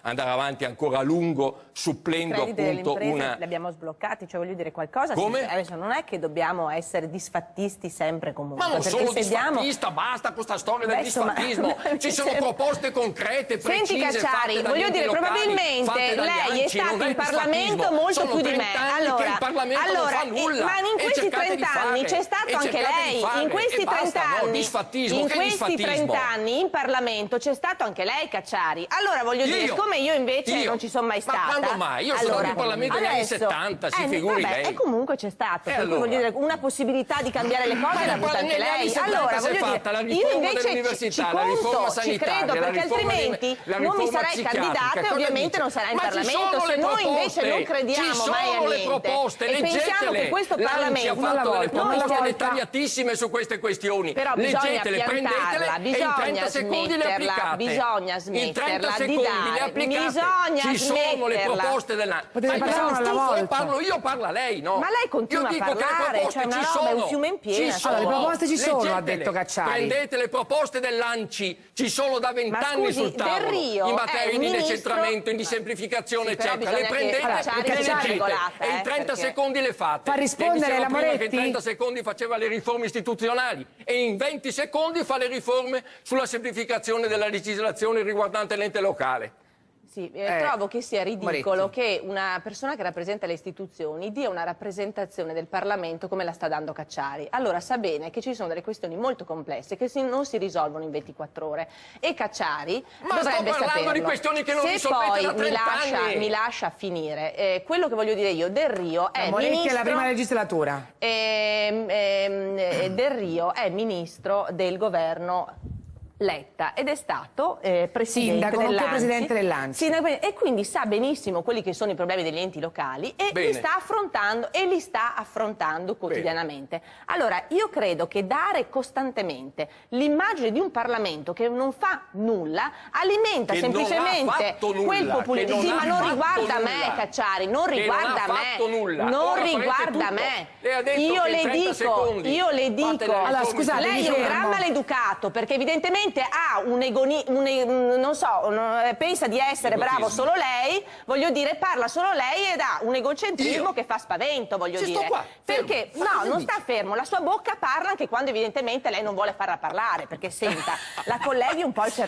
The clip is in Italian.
andare avanti ancora a lungo supplendo appunto una... Li abbiamo sbloccati, cioè voglio dire qualcosa. Come? Adesso non è che dobbiamo essere disfattisti sempre comunque. Ma non sono disfattista, basta con questa storia del disfattismo. Ci sono proposte concrete, precise. Senti Cacciari, voglio dire, probabilmente lei è stato in Parlamento molto più di me. Allora, ma in questi 30 anni c'è stato anche lei. In questi 30 anni in Parlamento c'è stato anche lei, Cacciari. Allora voglio dire, siccome io invece non ci sono mai stata. Ma quando mai? Io sono in Parlamento negli anni 70, si figuri lei. E comunque c'è stato, per cui voglio dire, una possibilità di cambiare le cose l'ha avuta anche lei. Allora voglio dire, io invece ci conto, ci credo, perché altrimenti non mi sarei candidata e ovviamente non sarei in Parlamento. Se noi invece non crediamo mai a niente e pensiamo che questo Parlamento ha fatto delle proposte dettagliatissime su queste questioni. Però bisogna piantarla, bisogna smetterla di dare, ci sono le proposte della... Potete parlare alla volta. Parlo io, parla lei, no? Ma lei continua a parlare, cioè una roba, è un fiume in piena. Allora, le proposte ci sono, ha detto Cacciari. Prendete le proposte dell'ANCI, ci sono da 20 anni sul tavolo, in materia di decentramento, di semplificazione, eccetera. Le prendete e le leggete e in 30 secondi le fate. Fa rispondere la Moretti? Che in 30 secondi faceva le riforme istituzionali e in 20 secondi fa le riforme sulla semplificazione della legislazione riguardante l'ente locale. Sì, trovo che sia ridicolo che una persona che rappresenta le istituzioni dia una rappresentazione del Parlamento come la sta dando Cacciari. Allora sa bene che ci sono delle questioni molto complesse che non si risolvono in 24 ore e Cacciari dovrebbe saperlo. Di questioni che non risolvete da 30 anni. Mi lascia finire. Quello che voglio dire io, Del Rio è Moretti è la prima legislatura. Del Rio è ministro del governo Letta ed è stato presidente dell'ANCI e quindi sa benissimo quelli che sono i problemi degli enti locali e li sta affrontando quotidianamente. Allora io credo che dare costantemente l'immagine di un Parlamento che non fa nulla alimenta semplicemente quel populismo. Sì, ma non riguarda me, Cacciari, non riguarda me. Io le dico, allora, scusate, lei è un gran maleducato perché evidentemente ha non so, pensa di essere bravo solo lei, voglio dire, parla solo lei ed ha un egocentrismo che fa spavento, voglio dire. Perché, no, non sta fermo, la sua bocca parla anche quando evidentemente lei non vuole farla parlare, perché senta, la colleghi un po' il cervello.